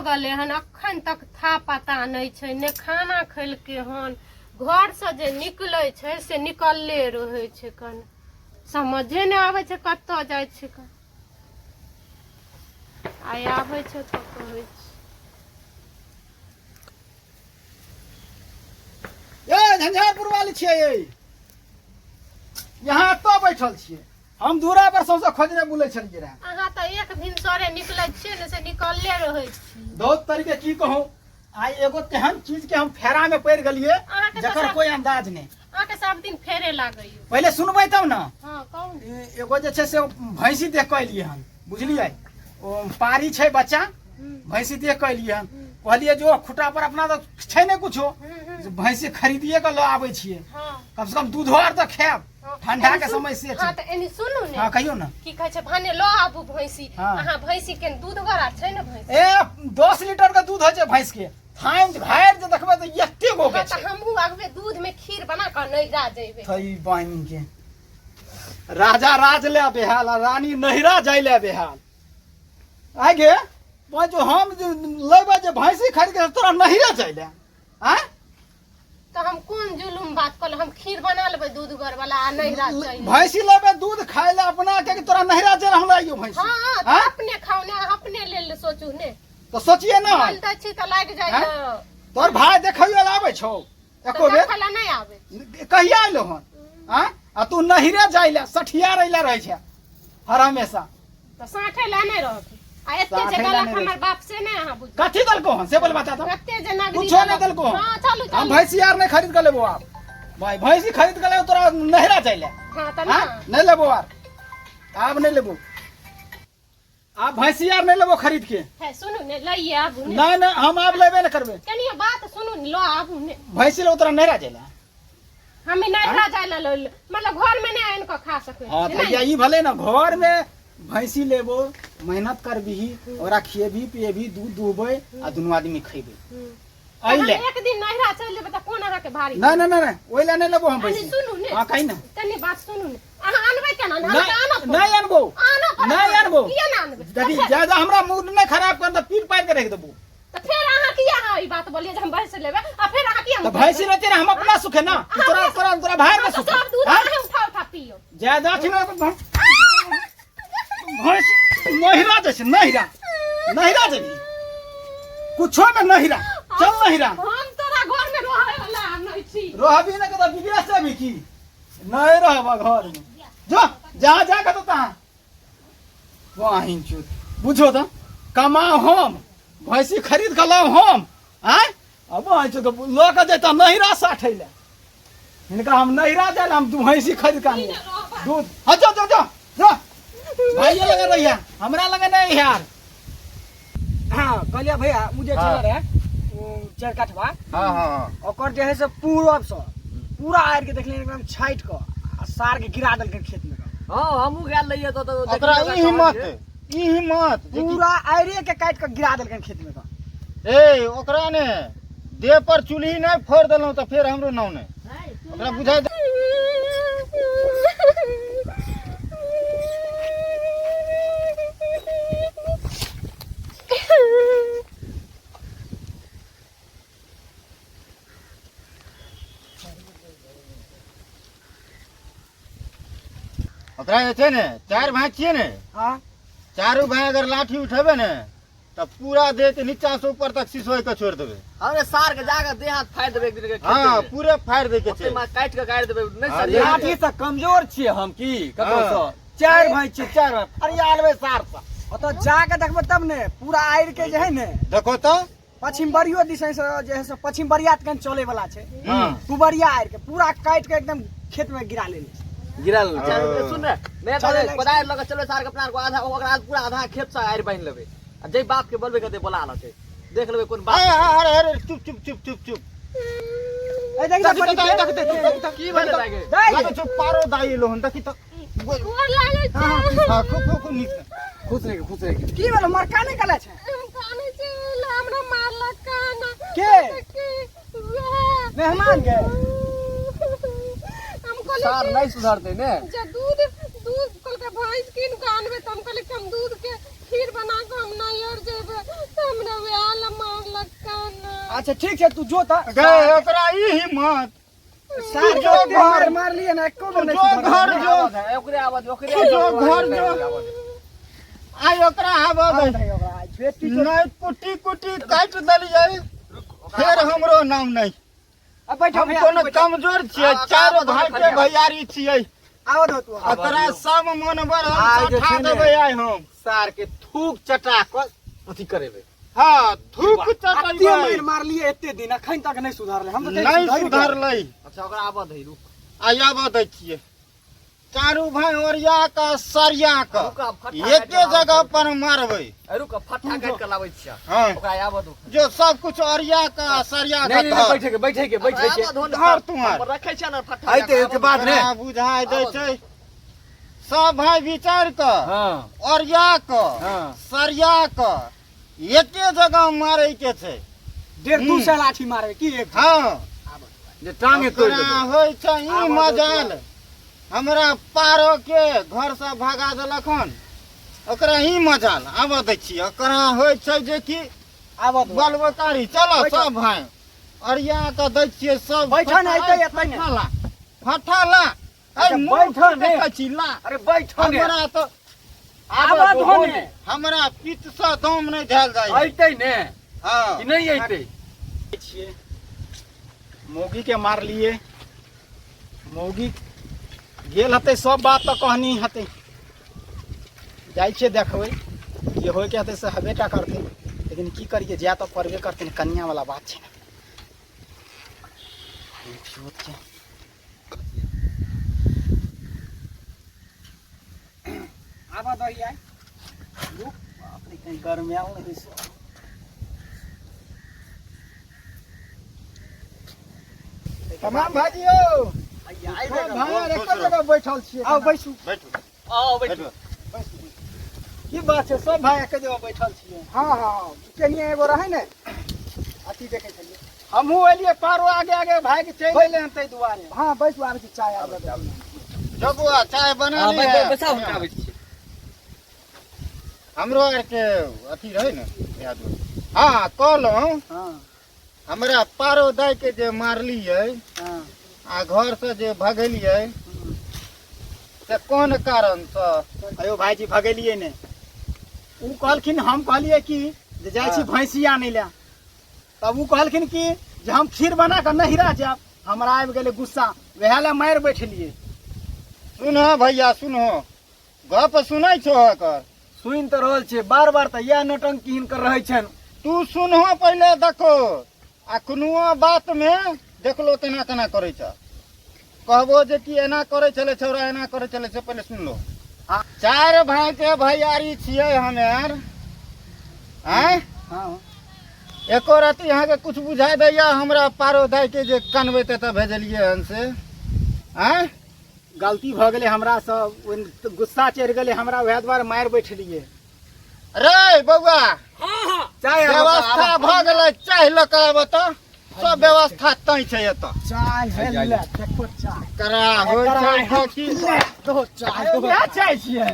गले हन अखन तक था पता नहीं छै ने खाना खैलके हन घर से जे निकले छै से निकलले रहे छै कन समझे नहीं आवे छै कत्तो जाय छै कन आय आवे छै तो कहै छै ए झंझारपुर वाली छियै यहाँ तो बैठल छियै हम दूरा पर सौसे खोजने बुलै छलियै रे अहाँ त एक भिनसरे निकलै छियै ने से निकलले रहै छी बहुत तरीके की कहूं आई एगो तेहन चीज के हम फेरा में पड़ गेलियै जकर कोई अंदाज नहीं अहाँ के सब दिन फेरे लागै पहले सुनबै तब ना हां कौन एगो जे छै से भैंसी देख के एलियै हन बुझलियै ओ पारी छै बच्चा भैंसी देख के एलियै हन कहलिए जो खुटा पर अपना तो छै नहीं कुछो भैंसी खरीदिए के ल आबै छियै कम से कम दूध और तो खायब ठंडा के समय से हां त एनी सुनू ने हां कहियो ना की कहै छै भने ल आबू भैंसी अहाँ भैंसी के दूध गरा छै ने भैंसी ए 10 लीटर के दूध हो छै भैंस के थाइन घायर जे देखबै त एते गो के छै हमहू आगबे दूध में खीर बना के नैरा जेबे थई बहिन के राजा राज ले बेहाल रानी नहिरा जाय ले बेहाल आगे जो हम लेबे जे भैंसी खरीद के तोरा नहिरा जाय ले हैं तो हम कौन जुलुम बात कर हम खीर बना लेबे दूध गर वाला आ नैरा चाहिए भैंसी लेबे दूध खाय ले अपना के तोरा नहिरा जे रहला यो भैंसी हां तो अपने खाओ ने अपने ले सोचू ने तो सोचिए ना बोल दै छी त लाग जाय तोर भाई देखैयो आबै छौ एको बेर खाला नहीं आवे कहिया आइलो हन हैं आ तू नहिरे जाय ले सठिया रहले रहै छै हर हमेशा तो साठे ला नहीं रहत आ एते जे गलत हमर बाप से नहीं अहाँ बुझ कथि दलको हन से बोल बता तो एते जे नागरिक कुछो नहीं दलको हां चलू चलू हम भैंसी यार नहीं खरीद के लेबो आप भाई भैंसी खरीद के ले तोरा नहिरा जाय ले हां त ना नहीं लेबो यार अब नहीं लेबो आप भैंसी यार नहीं लेबो खरीद के है सुनू ने लइए आबू ने नहीं नहीं हम आप लेबे नहीं करबे कनिया बात सुनू ने लो आबू ने भैंसी ले तोरा नहिरा जाय ले हम नैरा जाय ला मतलब घर में नहीं आन के खा सके हां त यही भले ना घर में भैंसी लेबो मेहनत करबी ओकरा खिएबी पिएबी दूध दुहबै आ दुनू आदमी खइबै आइले एक दिन नैरा चल जेबे त कोन अहाँ के भारी नहीं नहीं नहीं ओइला नहीं लेबो हम भैंसी सुनू ने हां कहि ना तनी बात सुनू ने अहाँ आनबै केना नहीं अनबो नहीं अनबो किया ना आनबै यदि ज्यादा हमरा मूड नहीं खराब कर त पीट पार के रख देबो त फिर अहाँ किया ई बात बोलिए जे हम भैंस लेबे आ फिर अहाँ किया त भैंसी रहते ना हम अपना सुखे ना तोरा तोरा तोरा भाई के सुखे सब दूध अहाँ उठा उठा पियो ज्यादा थी ना भैंस नहिरा जैसे नहिरा नहिरा जेबी कुछो में नहिरा चल नहिरा हम तोरा घर में रहै वाला नहीं छी रहबी ना कदा विदेश से भी की नहीं रहबा घर में जो जा जा के तो ता वाहिन चुत बुझो त कमाओ हम भैंसी खरीद के लाओ हम हैं अब आई तो लो के देता नहिरा साठै ले इनका हम नहिरा जाल हम तू भैंसी खरीद के आनी दूध ह जो जो जो जो भाई लगे रहिया हमरा लगे नहीं यार हां कहलिया भैया मुझे चल रहा चार काठवा हां हां ओकर जे है से पूरब से पूरा आर के देखले एकदम छाइट के आ सार के गिरा देल के खेत में हां हमहु गेल रहिए तो ओकरा ई हिम्मत पूरा आरे के काट के गिरा देल के खेत में ए ओकरा ने देह पर चुल्ही नहीं फोड़ देलौ त फिर हमरो नाव ने ओकरा बुझाई ओकरा जे छै ने चार भाई छियै ने हां चारों भाई अगर लाठी उठेबे ने त पूरा देह के नीचा से ऊपर तक सिसोय के छोड़ देबे हमरे सार के जाके देह हाथ फाड़ देबे एक दिन के खेत हां पूरे फाड़ दे के छै काट के गाड़ देबे नहीं सर लाठी से कमजोर छिए हम की ककरो से चार भाई छिए चार अरे आलबे सार से ओतो जाके देखबो तब ने पूरा आर के जे है ने देखो तो पश्चिम बरियो दिशा से जे है से पश्चिम बरियात कन चले वाला छै हां कुबरिया आर के पूरा काट के एकदम खेत में गिरा लेले गिरल सुन रे मैं कहले पदार लगे चलो सार के अपना को आधा ओकरा पूरा आधा खेत से आर बांध लेबे आ जय बाप के बोलबे कहते बोला आलो छै देख लेबे कोन बात अरे अरे चुप चुप चुप चुप चुप ए देख की बोले लागे लागे चुप पारो दाई लोहन देखि त गोर लागे छै हां खूब नीक खुश रहे की बोल मरका नहीं कला छै हम काने छै हमरा मारला काना के मेहमान के सार नहीं सुधारते ने जे दूध दूध कल के भैंस कीन के आनबे त हम कहले कि हम दूध के खीर बना के हम नहीं और जेबे हमरा व्याल अच्छा ठीक है, तू जो था गए ओकरा ई हिम्मत सार जो जो घर मार लिए ना, एको बार नहीं जो सुधारल। घर जो ओकरे आवाज ओकरे जो आवाज, घर जो आई ओकरा आबद हाँ, नहीं होगा, आज बेटी के- नहीं कुटी कुटी काट देलिए फिर हमरो नाम नहीं अब बैठो हम भैया, कोनो बैठो। कमजोर छियै आ, चार आबद भाई खड़िया। के भैयारी छियै आवत हो तू ओकरा सब मन बर आइ हम जे उठा छै ने। देबै आइ हम सार के थूक चटा क अथी करेबे। हाँ थूक अत्ते चटबै मार लिए एते दिन, अखन तक नहीं सुधारले। हम तो नहीं सुधरलै अच्छा ओकरा आवाज है रुक। आयाब दै छियै चारू भाई ओरिया का सरिया का रुका, फट्टा एके काटि के जगह पर मारबै रुक फट्टा काट के लाबै छिया। हाँ ओकरा आवाज दो। जो सब कुछ ओरिया का सरिया का नहीं धर। बैठे के धर तुम्हार रखे छ ना फट्टा। आइ ते के बाद ने ओकरा बुझाइ दै छै सब भाई विचार क हां ओरिया क हां सरिया क एके जगह मारे के छै 1.5 से लाठी मारे की एक हाँ जे टांगे तोड़ ओकरा देबे। होइ छै ई मजाल हमरा पारो के घर से भगा देलक हन ओकरा ही मजाल आब दै छियै ओकरा होइ छै जे कि आवत हो। बलबकारी चलो बैठो। सब भाई अरिया के दै छियै सब बैठो ने, एतै, एतै ने। फठाला फठाला अच्छा, बैठो ने। चिल्ला अरे बैठो ने, हमरा तो आवत हो ने, हमरा पित्त से दम नहीं धैल जाइ आइते ने हाँ कि नहीं आइते। छियै मौगी के मार लिए मौगी गेल हते सब बात तो कहनी हते जाइ छियै देखबै जे होय के हते से हेबेटा करते लेकिन की करिए जा तो पड़बे करते ने कन्या वाला बात छै ने छोट के आवत हो यार। अपने कहीं घर में आओ नहीं सो तमाम भाजियो भाई एक जगह बैठल छियै आओ बैठू। बैठू आओ बैठ। की बात छै सब भाई एक जगह बैठल छियै हाँ हाँ, केनिया एगो रहे ने, अथी देखे छलिए। हमहू एलिए पारो आगे आगे भाई के चल एले हन तै दुआरे हाँ बैठू, आबै छी चाय आबै छी। जबुआ चाय बना हां लिए बैसा हम आबै छी। हमरो आर के अथी रहे ने याद हाँ कहलहुँ हाँ हमरा पारो दाय के जे मारलियै हाँ आ घर से जे भगेलियै से कोन कारण से अयो भाईजी भगेलियै ने उ कहलखिन हम कहलियै कि जे जाइ छी भैंसी आनै लए तब उ कहलखिन कि जे हम खीर बना के नहिरा जाब हमरा आबि गेलै गुस्सा वएह लए मारि बैठलियै सुनो भैया सुनो गप सुनै छो एकर सुनि तो रहल छियै, बार बार तो यह नौटंकी हिनकर रहै छनि। तू सुनहो पहिले देखो आ कोनो बात में देखलो तेना तेना करे छ कहबो जे कि एना करे चले छौरा एना करे चले से पहिले सुन लो हाँ चार भाई के भैयारी छियै हमे आर हैं हाँ एको राति यहाँ के कुछ बुझाई दैया हमरा पारो दाय के जे कनबै ते भेजलियै हन से हैं गलती भ गेलै हमरा से गुस्सा चढ़ि गेलै हमरा वएह दुआरे मारि बैठलियै रे बौआ चाय व्यवस्था भ गेलै चाय लऽ के आब तऽ सब व्यवस्था तै छै एतऽ चाय है ले, देखो चाय। करा होइ छै कि दो चाय, दो क्या चाय छियै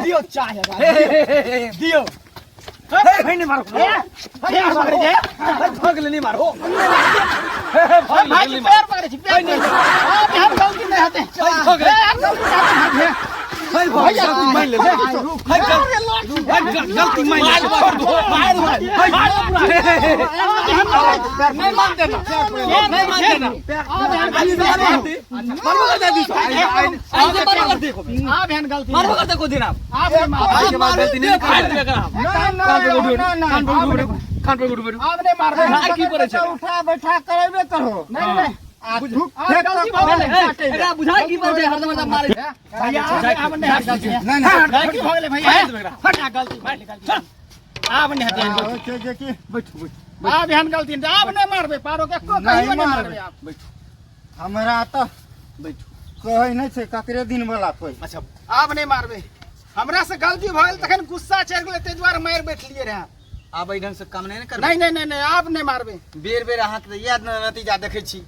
दियो चाय है, दियो। भाई नहीं मारो, भाग ले नहीं मारो। भाई की पैर पकड़े छी पैर नहीं अब हम गलती नहीं हते भाग ले। भाई भाई गलती मान ले, भाई गलती मान ले, छोड़ दो। नहीं मानते ना नहीं मानते ना। मारो कर दे दी। ऐसे मारो कर देखो। आप बहन गलती मारो कर देखो दिन आप। आप आज के बाद गलती नहीं ना कान पे गुड़ बैठो। आपने मार भाई की करे छै? उठा बैठा करेबे करो नहीं नहीं आ धूप गलती भ गेलै एकरा बुझाई की पर हरदम हरदम मारे। भैया आपने गलती नहीं नहीं गलती भ गेलै भैया फटा गलती मार ले गलती आपने हटे गलती जे कि बैठो बैठो। आप बहन गलती आप नहीं मारबे पारो के को कहियो नहीं मारबे आप बैठो हमरा तो बैठो। कहै नहीं छै ककरे दिन वाला कोई अच्छा आप नहीं मारबे हमरा से गलती भ गेल तखन गुस्सा चढ़ गेलै तै दुआरे मार बैठलिए रहे आप एहि ढंग से काम नहीं कर। नहीं नहीं नहीं नहीं आप नहीं मारबे बेर बेर अहाँ के याद नतीजा देखै छी,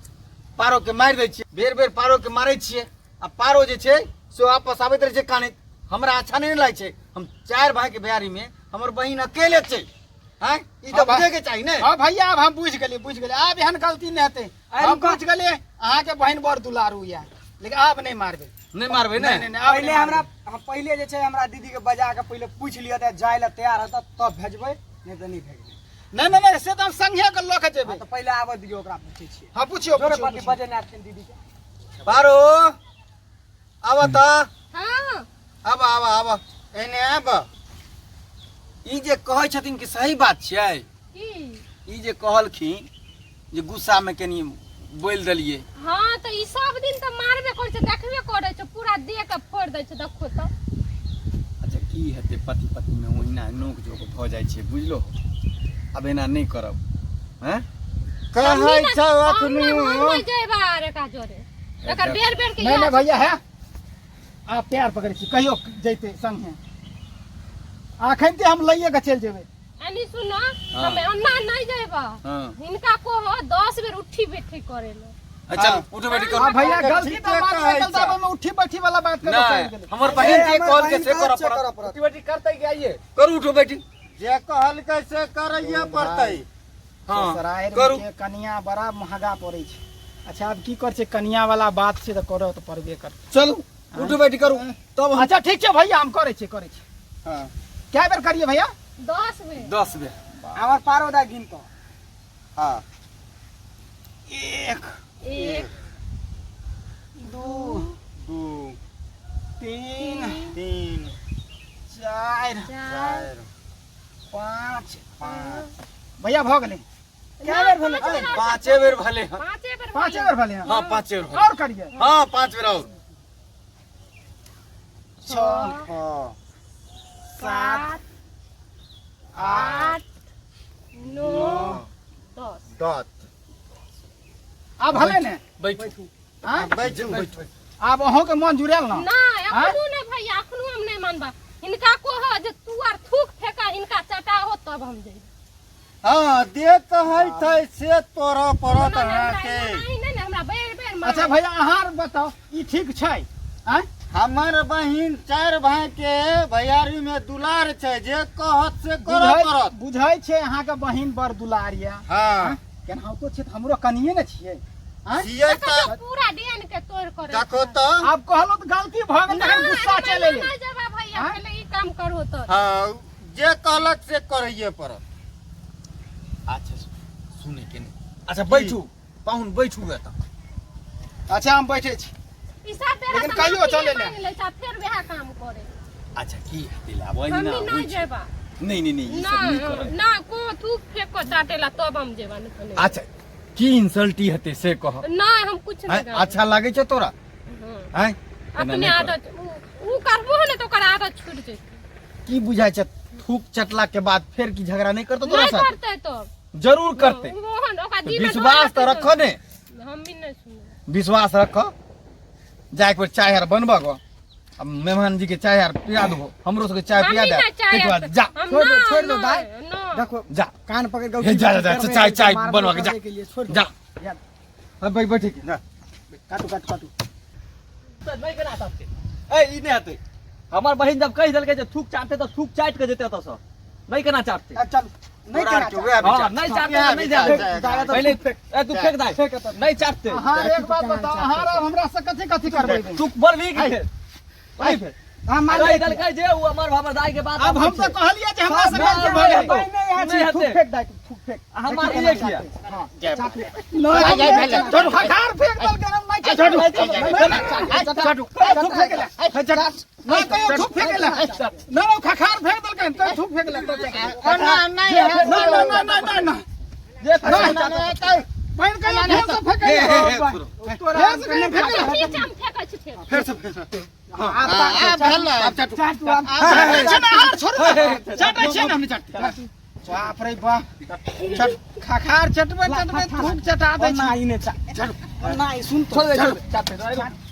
पारो के मारि दै छियै, बेर बेर पारो के मारै छियै आ पारो जे छै से वापस आबैत रहै छै कानैत। हमरा अच्छा नहीं लागे छै। हम चार भाई के भैयारी में हमर बहिन अकेले छै हां ई हाँ, तो बुझे के चाहिए ने। हां भैया अब हम बुझ गेलिए आब एहन गलती नहीं हेतै हम बुझ गेलिए अहाँ के बहन बड़ दुलारू या लेकिन आब नहीं मारबे नहीं मारबे ने। नहीं आब पहले हमरा हम पहले जे छै हमरा दीदी के बजा के पहले पूछ लिया त जाय ला तैयार होता तब भेजबै नहीं तो नहीं भेजबै। नहीं से तो हम संगे के लऽ के जेबै तो पहले आबऽ दियो ओकरा पूछै छियै। हां पूछियो जोरे पूछियो पाटी बजे ना छन दीदी के बारो आब त हाँ आब एने आब ई जे कहै छथिन कि सही बात छै की ई जे कहलखिन जे गुस्सा में कनी बोल देलिए। हाँ तो ई सब दिन तो मारबे करे छै देखबे करे छै पूरा देह के फोड़ दै छै देखो तो अच्छा की हेतै पति पत्नी में ओहिना नोक झोक भ जाइ छै बुझलो। अब एना नहीं करब हैं कहै छै अखनी हम जेबा रे का जोरे एकर बेर बेर के नहीं भैया है आप प्यार पकड़े छी कहियो जैते संगे आखन ते हम लइए के चल जेबै एनी सुनो हमें अन्ना नहीं जेबा हिनका को हो 10 बेर उठी बैठी करे लो। अच्छा उठो बैठी कर। हां भैया गलती तो मान निकल जाबे में उठी बैठी वाला बात कर नहीं हमर बहन जे कॉल के से करब पड़त उठी बैठी करतै के आइए करू उठो बैठी जे कहल के से करैया पड़तै। हां करू के कनिया बड़ा महंगा पड़ै छै। अच्छा अब की कर छै कनिया वाला बात छै तो करो तो परबे कर चलू उठो बैठी करू तब। अच्छा ठीक छै भैया हम करे छी हां क्या बेर करिए भैया 10 बेर 10 बेर हमर पारो दा गिन तो। हां 1 1 2 2 3 3 4 4 5 भैया भ गेलै क्या बेर भेलै पांचे बेर भले। पांचे बेर भेलै हां पांचे बेर और करिए हां 5 बेर और 6 7 8 9 10 10 अब हले ने बैठू हां बैठू बैठू अब अहों के मन जुड़ेल ना नहीं अखनु नहीं भैया अखनु हम नहीं मानबा इनका को हो जे तू आर थूक फेंका इनका चटा हो तब हम जेबे। हां दे कहै छै से तोरा परत अहाँ के। नहीं हमरा बेर बेर मार। अच्छा भैया अहाँ बताओ ई ठीक छै हैं हमर बहिन 4 भाई के भैयारी में दुलार छै जे कहत से करत परत बुझै छै अहाँ के बहिन बड़ दुलारिया हां केना तो छै हमरो कनिए ने छियै हैं छियै त पूरा देन के तोड़ करे देखो त आप कहलो तो गलती भ गेल तहन गुस्सा चले ले नहीं जेबा भैया पहले ई काम करो तो। हां जे कहलक से करैए परत। अच्छा सुने के नहीं। अच्छा बैठू पाहुन बैठू त। अच्छा हम बैठे छी ई सब तेरा लेकिन कहियो चले ले फिर वह काम करे। अच्छा की दिलावै हम ना नहीं जेबा नहीं नहीं नहीं ई सब नहीं ना करब। ना को थूक फेंको चाटेला तब हम जेबा नहीं। अच्छा की इंसल्टी हते से कह। नहीं हम कुछ नहीं करब। अच्छा लागे छै तोरा हैं अपने आदत ऊ करबो ने तो कर आदत छूट जेतै। की बुझाय छै थूक चटला के बाद फिर की झगड़ा नहीं करतो तोरा नहीं साथ करते तो जरूर करते। मोहन ओका तो दिल में विश्वास तो रखो ने हम भी नहीं सुने। विश्वास रखो जाए को चाय यार बनबा गो अब मेहमान जी के चाय यार पिया दो हमरो सबके चाय पिया दे ठीक बात जा छोड़ दो दाई देखो जा कान पकड़ के हे जा जा चाय चाय बनवा के जा जा अब भाई बैठे जा काटू काटू काटू नहीं कना सकते ए ई नहीं आते हमार बहन जब कह देलके जे थूक चाटते तो थूक चाट के जेते तो सब नहीं कना चाटते। चल नहीं हां नहीं चाटते नहीं जाते पहले ए तू फेंक दे नहीं चाटते। हां एक बात बताओ हां हमरा से कथि कथि करबै तू बोल भी के भाई फिर हां मान कह देलके जे उ हमार बाबा दाई के बात अब हम तो कहलिए जे हमरा से गलती भ गेल नहीं थूक हते फेंक दे थूक फेंक हमार ये किया हां नहीं जाय भेले छोड़ खार फेंक दल के हम नहीं छोड़ थूक फेंक ले नहीं कहियो थूक फेंक ले नहीं खार फेंक दल के तो थूक फेंक ले नहीं नहीं नहीं जे बहन कहियो फेंक से फेंक ले तोरा से फेंक ले पीछे हम फेंकै छी फेर फिर से हां आप चाटू चाटू आप छोड़ चाटे छे हमने चाटते बाप रे बा चट खाखार चटबे चटबे थूक चटा दे ना इने चट ना सुन तो छोड़ दे चाटे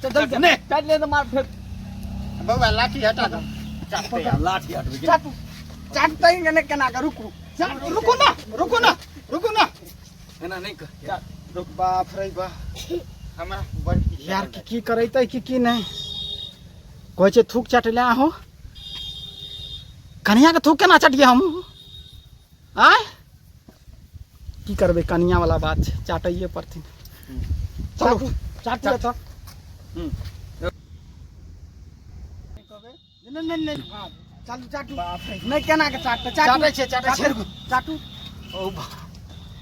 चल ने चाट ले तो मार फिर बउआ लाठी हटा दो चाटे लाठी हट गई चाटू चाटते ही ने केना का रुकू रुको ना रुको ना रुको ना एना नहीं कर रुक बाप रे बा हमरा बड़ यार की करैतै की नहीं कहै छै थूक चटले हो कन्या के थूक केना चटिए हम आय की करबे कनिया वाला बात छै चाटइए पड़थिन चलो चाट ले तो नहीं चालू चाटू नहीं केना के चाट चाटै छै चाटू ओ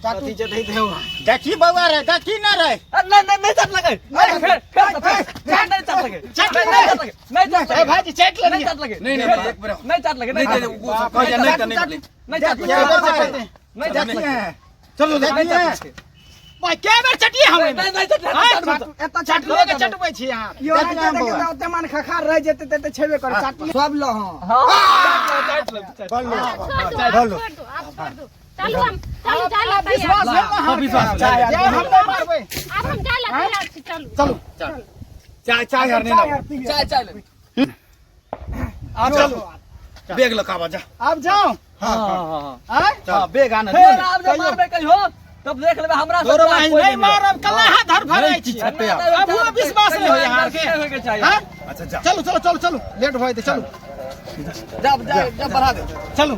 चाटी जे दे देओ देखी बउआ रे देखी ना रे नहीं चाट लगे नहीं चाट लगे नहीं चाट ए भाईजी चेक ले नहीं चाट लगे नहीं एक बार नहीं चाट लगे नहीं चाट नहीं चाट चलो देखिए भाई के बार चटिए हम नहीं चाट एता चाट लेके चटबै छी यहां यो देखियो ओते मन खखार रह जेते ते छेबे कर चाट सब लो हां चलो हम जाला विश्वास है हां विश्वास है हम नहीं मारबै अब हम जाला तैयार छी चलो चलो चाय यार नहीं ना चाय आ चलो बैग लकावा जा अब जाओ हां हां हां हां बेग आना फिर आप जब मारबे कहियो तब देख लेबे हमरा दोरो नहीं मारब कल्ला हाथ धर भरै छी अब वो विश्वास नहीं होय हार के होय के चाहिए हां अच्छा जा चलो चलो चलो चलो लेट होय ते चलो जब बढ़ा दे चलो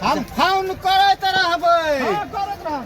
हम फोन करैत रहबै हां करत रह